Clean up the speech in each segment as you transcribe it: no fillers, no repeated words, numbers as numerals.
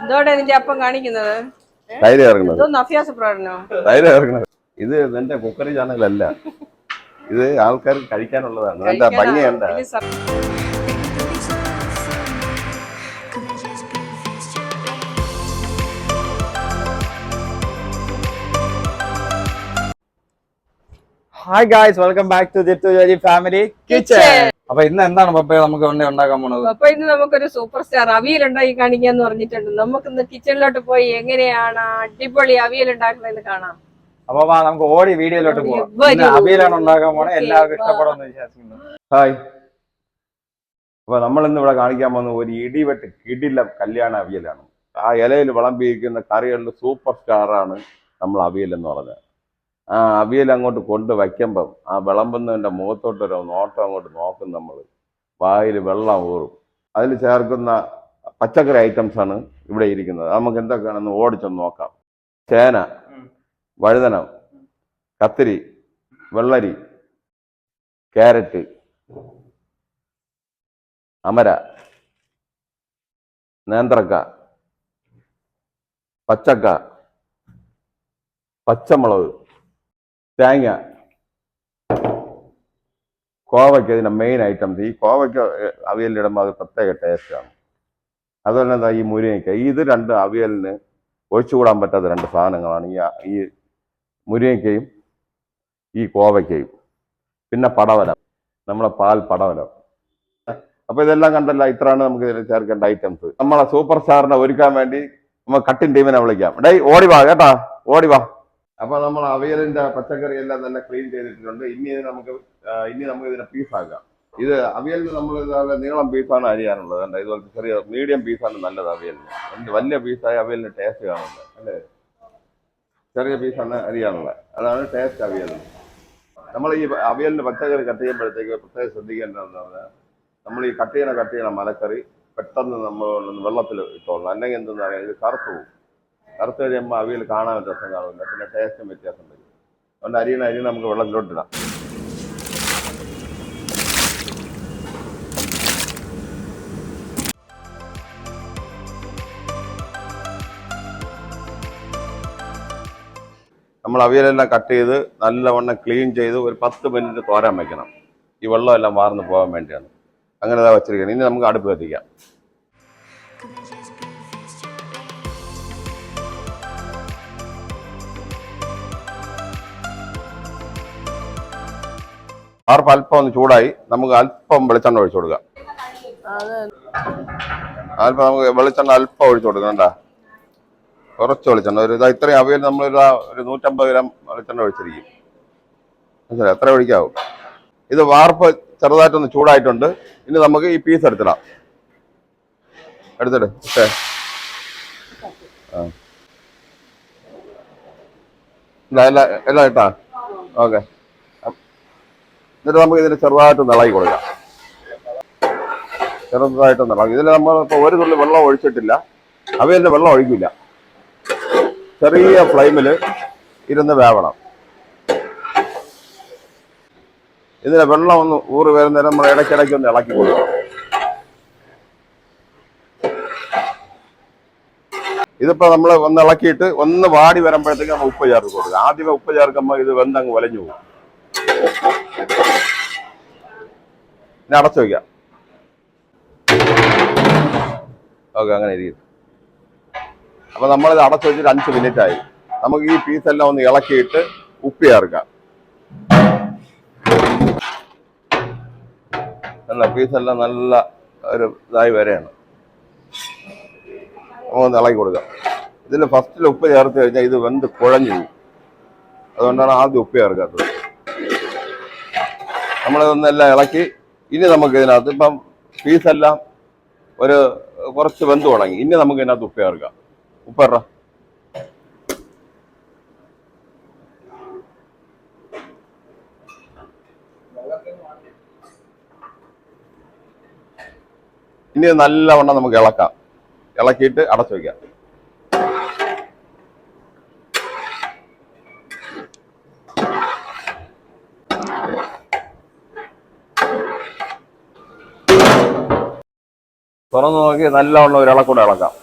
എന്തോടെ നിന്റെ അപ്പം കാണിക്കുന്നത്? തൈര് ചേർക്കുന്നത്. ഇതൊന്നും അഭ്യാസ പ്രകടനോ? തൈര് ചേർക്കുന്നത്. ഇത് എന്റെ കുക്കറി ചാനലല്ല, ഇത് ആൾക്കാർ കഴിക്കാനുള്ളതാണ്. എന്താ ഭംഗിയുണ്ട. Hi guys, welcome back to jithujoji family kitchen. അപ്പൊ ഇന്ന് എന്താണ് പപ്പ നമുക്ക് ഉണ്ടാക്കാൻ പോണത്? അപ്പൊ ഇന്ന് നമുക്കൊരു സൂപ്പർ സ്റ്റാർ അവിയൽ ഉണ്ടാക്കി കാണിക്കാന്ന് പറഞ്ഞിട്ടുണ്ട്. നമുക്കിന്ന് കിച്ചണിലോട്ട് പോയി എങ്ങനെയാണ് അടിപൊളി അവിയൽ ഉണ്ടാക്കുന്നതെന്ന് കാണാം. അപ്പൊ നമുക്ക് ഓടി വീഡിയോയിലോട്ട് പോവാം. അവിയലാണ് ഉണ്ടാക്കാൻ പോണേ, എല്ലാവർക്കും ഇഷ്ടപ്പെടുമെന്ന് വിശ്വസിക്കുന്നു. ഹായ്. അപ്പൊ നമ്മൾ ഇന്ന് ഇവിടെ കാണിക്കാൻ പോകുന്ന ഒരു ഇടിവെട്ട് കിടിലം കല്യാണ അവിയലാണ്. ആ ഇലയിൽ വിളമ്പിയിരിക്കുന്ന കറികളിൽ സൂപ്പർ സ്റ്റാറാണ് നമ്മൾ അവിയൽ എന്ന് പറഞ്ഞത്. ആ അവിയൽ അങ്ങോട്ട് കൊണ്ട് വയ്ക്കുമ്പം ആ വിളമ്പുന്നതിൻ്റെ മുഖത്തോട്ടൊരു നോട്ടം അങ്ങോട്ട് നോക്കും നമ്മൾ, വായിൽ വെള്ളം ഊറും. അതിൽ ചേർക്കുന്ന പച്ചക്കറി ഐറ്റംസാണ് ഇവിടെ ഇരിക്കുന്നത്. നമുക്ക് എന്തൊക്കെയാണെന്ന് ഓടിച്ചൊന്ന് നോക്കാം. ചേന, വഴുതനം, കത്തിരി, വെള്ളരി, ക്യാരറ്റ്, അമര, നേന്ത്രക്ക, പച്ചക്ക, പച്ചമുളക്, തേങ്ങ, കോവയ്ക്ക. ഇതിൻ്റെ മെയിൻ ഐറ്റംസ്. ഈ കോവയ്ക്ക അവിയലിടുമ്പോൾ അത് പ്രത്യേക ടേസ്റ്റാണ്. അതുപോലെ എന്താ ഈ മുരിങ്ങയ്ക്ക. ഇത് രണ്ട് അവിയലിന് ഒഴിച്ചുകൂടാൻ പറ്റാത്ത രണ്ട് സാധനങ്ങളാണ് ഈ മുരിങ്ങയ്ക്കയും ഈ കോവയ്ക്കയും. പിന്നെ പടവലം, നമ്മളെ പാൽ പടവലം. അപ്പൊ ഇതെല്ലാം കണ്ടല്ല, ഇത്രയാണ് നമുക്ക് ഇതിൽ ചേർക്കേണ്ട ഐറ്റംസ്. നമ്മളെ സൂപ്പർ സ്റ്റാറിനെ ഒരുക്കാൻ വേണ്ടി നമ്മൾ കട്ടിൻ ടീമിനെ വിളിക്കാം. ഡേയ് ഓടിവാ കേട്ടാ, ഓടിവാ. അപ്പൊ നമ്മൾ അവിയലിന്റെ പച്ചക്കറി എല്ലാം തന്നെ ക്ലീൻ ചെയ്തിട്ടുണ്ട്. ഇനി നമുക്ക് ഇതിനെ പീസാക്കാം. ഇത് അവിയലിന് നമ്മൾ ഇതുപോലെ നീളം പീസാണ് അരിയാനുള്ളത്. കണ്ട, ഇതുപോലത്തെ ചെറിയ മീഡിയം പീസാണ് നല്ലത് അവിയലിന്. വലിയ പീസായ അവിയലിന് ടേസ്റ്റ് കാണില്ല, അല്ലേ? ചെറിയ പീസാണ് അരിയാനുള്ളത്, അതാണ് ടേസ്റ്റ് അവിയലിന്. നമ്മൾ ഈ അവിയലിന് പച്ചക്കറി കട്ട് ചെയ്യുമ്പോഴത്തേക്ക് പ്രത്യേകം ശ്രദ്ധിക്കേണ്ടതെന്ന് പറഞ്ഞാൽ, നമ്മൾ ഈ കട്ട് ചെയ്യണ മലക്കറി പെട്ടെന്ന് നമ്മൾ വെള്ളത്തിൽ ഇട്ടോളണം. അല്ലെങ്കിൽ എന്തെന്ന് ഇത് കറുത്തു പോകും. കറുത്ത് കഴിയുമ്പോൾ അവിയൽ കാണാൻ രസം കാണില്ല, പിന്നെ ടേസ്റ്റും വ്യത്യാസം വരും. അതുകൊണ്ട് അരിയണ നമുക്ക് വെള്ളത്തിലോട്ടിടാം. നമ്മൾ അവിയലെല്ലാം കട്ട് ചെയ്ത് നല്ലവണ്ണം ക്ലീൻ ചെയ്ത് ഒരു 10 മിനിറ്റ് തോരാൻ വയ്ക്കണം. ഈ വെള്ളമെല്ലാം വാർന്ന് പോകാൻ വേണ്ടിയാണ്. അങ്ങനെ ഇതാ വെച്ചിരിക്കണം. ഇനി നമുക്ക് അടുപ്പ് കത്തിക്കാം. ആർപ്പ് അല്പം ഒന്ന് ചൂടായി, നമുക്ക് അല്പം വെളിച്ചെണ്ണ ഒഴിച്ചു കൊടുക്കാം. നമുക്ക് വെളിച്ചെണ്ണ അല്പം ഒഴിച്ചു കൊടുക്കണം. കണ്ടാ, കുറച്ച് വെളിച്ചെണ്ണ. ഇത്രയും അവിയൽ നമ്മൾ ഒരു 150 ഗ്രാം വെളിച്ചെണ്ണ ഒഴിച്ചിരിക്കും. മനസ്സിലായി? എത്ര ഒഴിക്കാവും. ഇത് വാർപ്പ് ചെറുതായിട്ടൊന്ന് ചൂടായിട്ടുണ്ട്. ഇനി നമുക്ക് ഈ പീസ് എടുത്തിടാം. എടുത്തിട്ട് ഓക്കെ. എല്ലാം ഇട്ടാ ഓക്കെ. എന്നിട്ട് നമുക്ക് ഇതിന് ചെറുതായിട്ടൊന്ന് ഇളകി കൊടുക്കാം. ചെറുതായിട്ടൊന്ന് ഇളകി. ഇതിൽ നമ്മളിപ്പോൾ ഒരു തുള്ളി വെള്ളം ഒഴിച്ചിട്ടില്ല, അവിയലിൻ്റെ വെള്ളം ഒഴിക്കില്ല. ചെറിയ ഫ്ലെയിമിൽ ഇരുന്ന് വേവണം. ഇതിന് വെള്ളം ഒന്ന് ഊറി വരുന്നേരം നമ്മൾ ഇടയ്ക്കിടയ്ക്ക് ഒന്ന് ഇളക്കി കൊടുക്കണം. ഇതിപ്പോൾ നമ്മൾ ഒന്ന് ഇളക്കിയിട്ട് ഒന്ന് വാടി വരുമ്പോഴത്തേക്ക് നമ്മൾ ഉപ്പ് ചേർത്ത് കൊടുക്കുക. ആദ്യമേ ഉപ്പ് ചേർക്കുമ്പോൾ ഇത് വെന്തങ്ങ് വലഞ്ഞു പോകും. പിന്നെ അടച്ചു വയ്ക്കാം. ഓക്കെ, അങ്ങനെ ഇരിക്കും. അപ്പൊ നമ്മളിത് അടച്ചു വെച്ചിട്ട് 5 മിനിറ്റ് ആയി. നമുക്ക് ഈ പീസെല്ലാം ഒന്ന് ഇളക്കിയിട്ട് ഉപ്പ് ചേർക്കാം. നല്ല പീസെല്ലാം നല്ല ഒരു ഇതായി വരെയാണ്. ഒന്ന് ഇളക്കി കൊടുക്കാം. ഇതിൽ ഫസ്റ്റിൽ ഉപ്പ് ചേർത്ത് കഴിഞ്ഞാൽ ഇത് വെന്ത് കുഴഞ്ഞു പോകും. അതുകൊണ്ടാണ് ആദ്യം ഉപ്പ് ചേർക്കാത്തത്. നമ്മളിതൊന്നെല്ലാം ഇളക്കി. ഇനി നമുക്ക് ഇതിനകത്ത് ഇപ്പം പീസെല്ലാം കുറച്ച് വെന്ത് തുടങ്ങി. ഇനി നമുക്ക് ഇതിനകത്ത് ഉപ്പ് ചേർക്കാം. ഉപ്പറ ഇനി നല്ലവണ്ണം നമുക്ക് ഇളക്കാം. ഇളക്കിയിട്ട് അടച്ചു വയ്ക്കാം. തുറന്നു നോക്കി നല്ലവണ്ണം ഒരു ഇളക്കൂടെ ഇളക്കാം.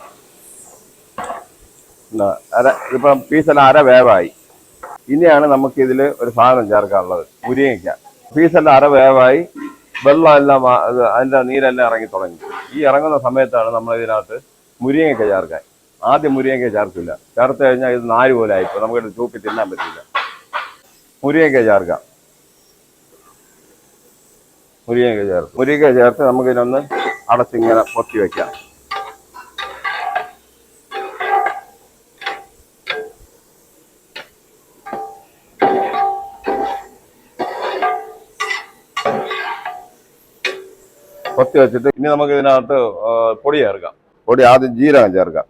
ഇതിപ്പം പീസെല്ലാം അര വേവായി. ഇനിയാണ് നമുക്ക് ഇതിൽ ഒരു സാധനം ചേർക്കാനുള്ളത്, മുരിങ്ങയ്ക്ക. പീസെല്ലാം അര വേവായി, വെള്ളം എല്ലാം അതിൻ്റെ നീരെല്ലാം ഇറങ്ങി തുടങ്ങി. ഈ ഇറങ്ങുന്ന സമയത്താണ് നമ്മൾ ഇതിനകത്ത് മുരിങ്ങയ്ക്ക ചേർക്കാൻ. ആദ്യം മുരിങ്ങയ്ക്ക ചേർക്കില്ല, ചേർത്ത് കഴിഞ്ഞാൽ ഇത് നാര് പോലെ ആയിപ്പോൾ നമുക്കിത് തൂപ്പി തിന്നാൻ പറ്റില്ല. മുരിങ്ങയ്ക്ക ചേർക്കാം. മുരിങ്ങയ്ക്ക ചേർത്ത് നമുക്കിതിനൊന്ന് അടച്ചിങ്ങനെ പൊത്തി വയ്ക്കാം. പൊത്തി വെച്ചിട്ട് ഇനി നമുക്ക് ഇതിനകത്ത് പൊടി ചേർക്കാം. പൊടി ആദ്യം ജീരകം ചേർക്കാം.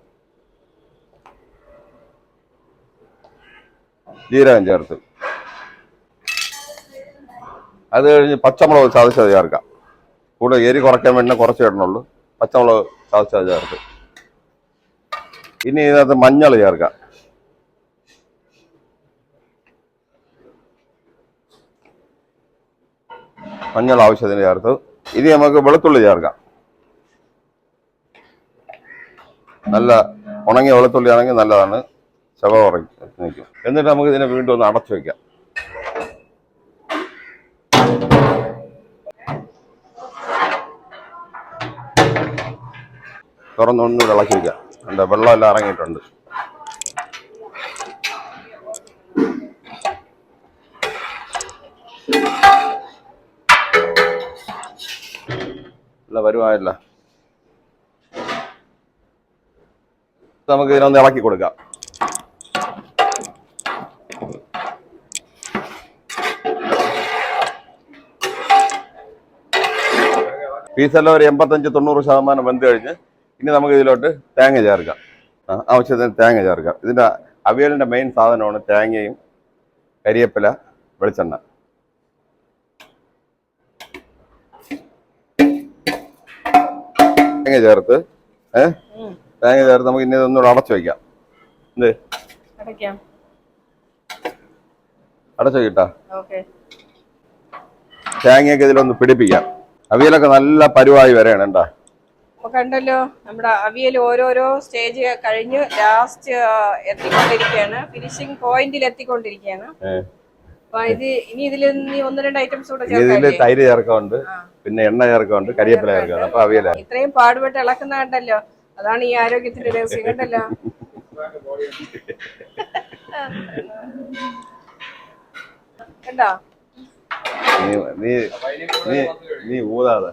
ജീരകം ചേർത്ത് അത് കഴിഞ്ഞ് പച്ചമുളക് ചതച്ചത് ചേർക്കാം. കൂടെ എരി കുറയ്ക്കാൻ വേണ്ടി കുറച്ച് ഇടണുള്ളൂ. പച്ചമുളക് ചതച്ചത് ചേർത്ത് ഇനി ഇതിനകത്ത് മഞ്ഞൾ ചേർക്കാം. മഞ്ഞൾ ആവശ്യത്തിന് ചേർത്ത് ഇനി നമുക്ക് വെളുത്തുള്ളി ചേർക്കാം. നല്ല ഉണങ്ങിയ വെളുത്തുള്ളി ആണെങ്കിൽ നല്ലതാണ്, ചവ നിൽക്കും. എന്നിട്ട് നമുക്ക് ഇതിനെ വീണ്ടും ഒന്ന് അടച്ചു വയ്ക്കാം. തുറന്നൊന്ന് ഇളക്കി വയ്ക്കാം. എന്താ വെള്ളം എല്ലാം ഇറങ്ങിയിട്ടുണ്ട്. അല്ല വരുവായല്ല. നമുക്ക് ഇതിനൊന്ന് ഇളക്കി കൊടുക്കാം. പീസെല്ലാം ഒരു 85-90% വെന്ത് കഴിഞ്ഞ് ഇനി നമുക്ക് ഇതിലോട്ട് തേങ്ങ ചേർക്കാം. ആവശ്യത്തിന് തേങ്ങ ചേർക്കാം. ഇതിൻ്റെ അവിയലിൻ്റെ മെയിൻ സാധനമാണ് തേങ്ങയും കരിയേപ്പില, വെളിച്ചെണ്ണ. തേങ്ങ ചേർത്ത് നമുക്ക് ഇനി ഇതൊന്നുകൂടെ അടച്ചു വയ്ക്കാം. എന്ത് അടച്ചു വയ്ക്കട്ടാ. തേങ്ങയൊക്കെ ഇതിലൊന്ന് പിടിപ്പിക്കാം. അവിയലൊക്കെ നല്ല പരുവായി വരെയാണ്. എന്താ കണ്ടല്ലോ, നമ്മുടെ അവിയൽ ഓരോരോ സ്റ്റേജ് കഴിഞ്ഞ് ലാസ്റ്റ് എത്തിക്കൊണ്ടിരിക്കുകയാണ്, ഫിനിഷിംഗ് പോയിന്റിൽ എത്തിക്കൊണ്ടിരിക്കുകയാണ്. അപ്പൊ ഇത് ഇനി ഇതിൽ 1-2 ഐറ്റംസ് കൂടെ ഇതില് തൈര് ചേർക്കുന്നുണ്ട്, പിന്നെ എണ്ണ ചേർക്കുന്നുണ്ട്, കരിയേപ്പില ചേർക്കുന്നുണ്ട്. അപ്പൊ അവിയല ഇത്രയും പാടുപെട്ട് ഇളക്കുന്ന കണ്ടല്ലോ, അതാണ് ഈ ആരോഗ്യത്തിന്റെ രഹസ്യം. കണ്ടല്ലോ, കണ്ടോ? നീ ഊതാതെ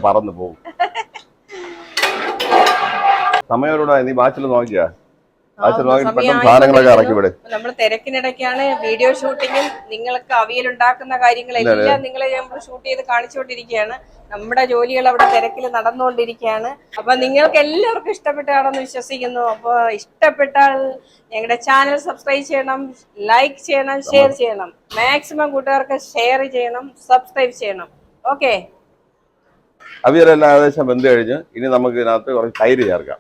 പറന്നു പോകും. സമയോടെ നീ വാച്ചിൽ നോക്കിയാ? നമ്മൾ തിരക്കിനിടയ്ക്കാണ് വീഡിയോ ഷൂട്ടിങ്ങും നിങ്ങൾക്ക് അവിയൽ ഉണ്ടാക്കുന്ന കാര്യങ്ങളെല്ലാം നിങ്ങളെ നമ്മൾ ഷൂട്ട് ചെയ്ത് കാണിച്ചുകൊണ്ടിരിക്കുകയാണ്. നമ്മുടെ ജോലികൾ അവിടെ തിരക്കിൽ നടന്നുകൊണ്ടിരിക്കുകയാണ്. അപ്പൊ നിങ്ങൾക്ക് എല്ലാവർക്കും ഇഷ്ടപ്പെട്ടാണെന്ന് വിശ്വസിക്കുന്നു. അപ്പൊ ഇഷ്ടപ്പെട്ടാൽ ഞങ്ങളുടെ ചാനൽ സബ്സ്ക്രൈബ് ചെയ്യണം, ലൈക്ക് ചെയ്യണം, ഷെയർ ചെയ്യണം. മാക്സിമം കൂട്ടുകാർക്ക് ഷെയർ ചെയ്യണം, സബ്സ്ക്രൈബ് ചെയ്യണം. ഓക്കെ, അവിയലെല്ലാം ഏകദേശം വെന്ത് കഴിഞ്ഞ് ഇനി നമുക്ക് ഇതിനകത്ത് കുറച്ച് തൈര് ചേർക്കാം.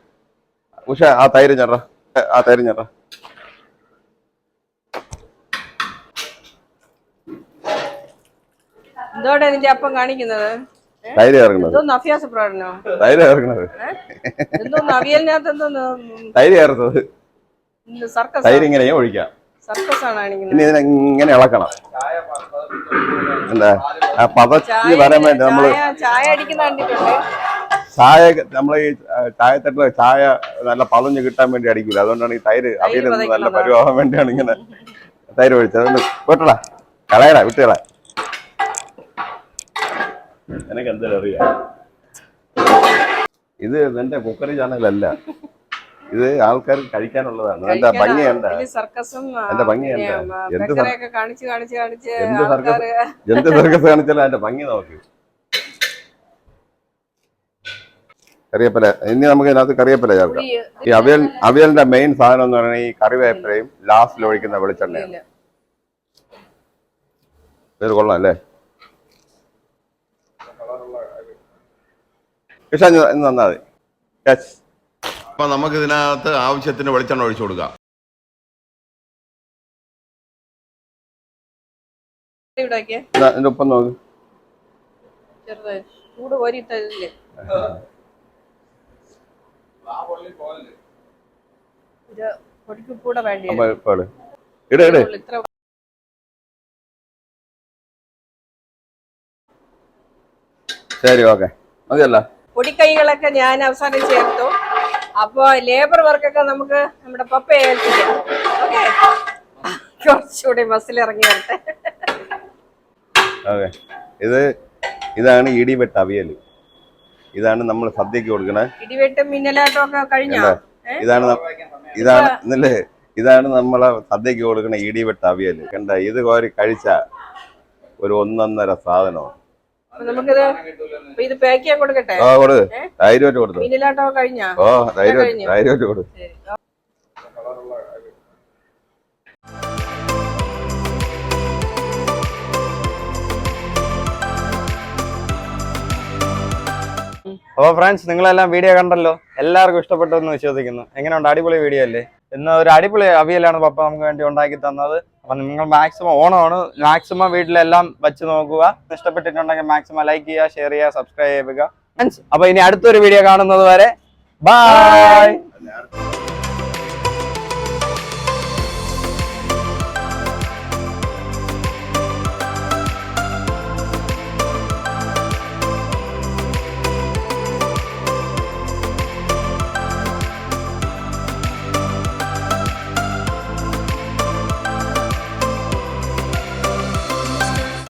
പക്ഷെ ആ തൈര് ചേട്ടാ, എന്തോടെ നിന്റെ അപ്പം കാണിക്കുന്നത്? തൈര് ചേർക്കുന്നത്. എന്തോന്ന് അഭ്യാസ പ്രകടനോ? തൈര് ചേർക്കുന്നത്. എന്തോന്ന് അവിയലിനകത്ത് എന്തോന്ന് തൈര് ചേർത്തത്? സർക്കസ്. തൈര് ഇങ്ങനെ ഒഴിക്കാം. സർക്കസ് ആണ് കാണിക്കുന്നത്. ഇനി ഇതിനെ ഇങ്ങനെ ഇളക്കണം. എന്താ പതച്ച് വരാൻ വേണ്ടി നമ്മള് ചായ അടിക്കുന്ന കണ്ടിട്ടുണ്ട്. ചായ നമ്മൾ ഈ ചായത്തട്ടില് ചായ നല്ല പതഞ്ഞ് കിട്ടാൻ വേണ്ടി അടിക്കില്ല. അതുകൊണ്ടാണ് ഈ തൈര് അവിയൽ നല്ല പരുവാകാൻ വേണ്ടിയാണ് ഇങ്ങനെ തൈര് ഒഴിച്ചത്. അതുകൊണ്ട് വിട്ടടാ, കളയടാ, വിട്ടുകളാ. എനിക്ക് എന്തായാലും അറിയാം, ഇത് എന്റെ കുക്കറി ചാനലല്ല, ഇത് ആൾക്കാർക്ക് കഴിക്കാനുള്ളതാണ്. എന്റെ ഭംഗിയുണ്ട്, എന്റെ ഭംഗിയുണ്ട്. എന്ത് സർക്കസ് കാണിച്ചാലും എന്റെ ഭംഗി നോക്കി. കറിവേപ്പില ഇനി നമുക്ക് ഇതിനകത്ത് കറിവേപ്പില ചേർക്കാം. ഈ അവിയലിന്റെ മെയിൻ സാധനം എന്ന് പറയുന്നത് ഈ കറിവേപ്പിലയും ലാസ്റ്റിൽ ഒഴിക്കുന്ന വെളിച്ചെണ്ണയാണ്. ഇത് കൊള്ളാം അല്ലേ? നന്നാ മതി. അപ്പൊ നമുക്ക് ഇതിനകത്ത് ആവശ്യത്തിന് വെളിച്ചെണ്ണ ഒഴിച്ചു കൊടുക്കാം. ഇതിന്റെ ഒപ്പം നോക്ക്. ഇത് പൊടിക്കൂടെ വേണ്ടി അമ്മ ഇപ്പാട് ഇട് ഇട്. ഇത്ര ശരി ഓക്കെ മതിയല്ല. പൊടിക്കൈകളൊക്കെ ഞാൻ അവസാനം ചേർത്തു. അപ്പൊ ലേബർ വർക്കൊക്കെ നമുക്ക് നമ്മുടെ പപ്പയെ ഏൽപ്പിക്കാം. ഓക്കെ, കുറച്ചുകൂടി ബസ്സിൽ ഇറങ്ങി വരട്ടെ. ഓക്കെ, ഇതാണ് ഇടിവെട്ട അവിയൽ. ഇതാണ് നമ്മൾ സദ്യക്ക് കൊടുക്കണേ. ഇടിവെട്ടും മിന്നലാട്ടം ഒക്കെ കഴിഞ്ഞോ? ഇതാണ് നമ്മളെ സദ്യക്ക് കൊടുക്കണ ഇടിവെട്ട അവിയൽ. കണ്ട, ഇത് കോരി കഴിച്ച ഒരു ഒന്നൊന്നര സാധനമാണ്. നമുക്കിത് ഇത് പാക്ക് ചെയ്യാൻ കൊടുക്കട്ടെ? ധൈര്യമായിട്ട് കൊടുത്തു. മിന്നലാട്ടം കഴിഞ്ഞോ? ധൈര്യമായിട്ട് കൊടുത്തു. അപ്പോൾ ഫ്രണ്ട്സ്, നിങ്ങളെല്ലാം വീഡിയോ കണ്ടല്ലോ, എല്ലാവർക്കും ഇഷ്ടപ്പെട്ടു എന്ന് വിശ്വസിക്കുന്നു. എങ്ങനെയുണ്ട്? അടിപൊളി വീഡിയോ അല്ലേ? ഇന്ന് ഒരു അടിപൊളി അവിയലാണ് പപ്പ നമുക്ക് വേണ്ടി ഉണ്ടാക്കി തന്നത്. അപ്പൊ നിങ്ങൾ മാക്സിമം, ഓണമാണ്, മാക്സിമം വീട്ടിലെല്ലാം വെച്ച് നോക്കുക. ഇഷ്ടപ്പെട്ടിട്ടുണ്ടെങ്കിൽ മാക്സിമം ലൈക്ക് ചെയ്യുക, ഷെയർ ചെയ്യുക, സബ്സ്ക്രൈബ് ചെയ്യുക ഫ്രണ്ട്സ്. അപ്പൊ ഇനി അടുത്തൊരു വീഡിയോ കാണുന്നത് വരെ ബൈ.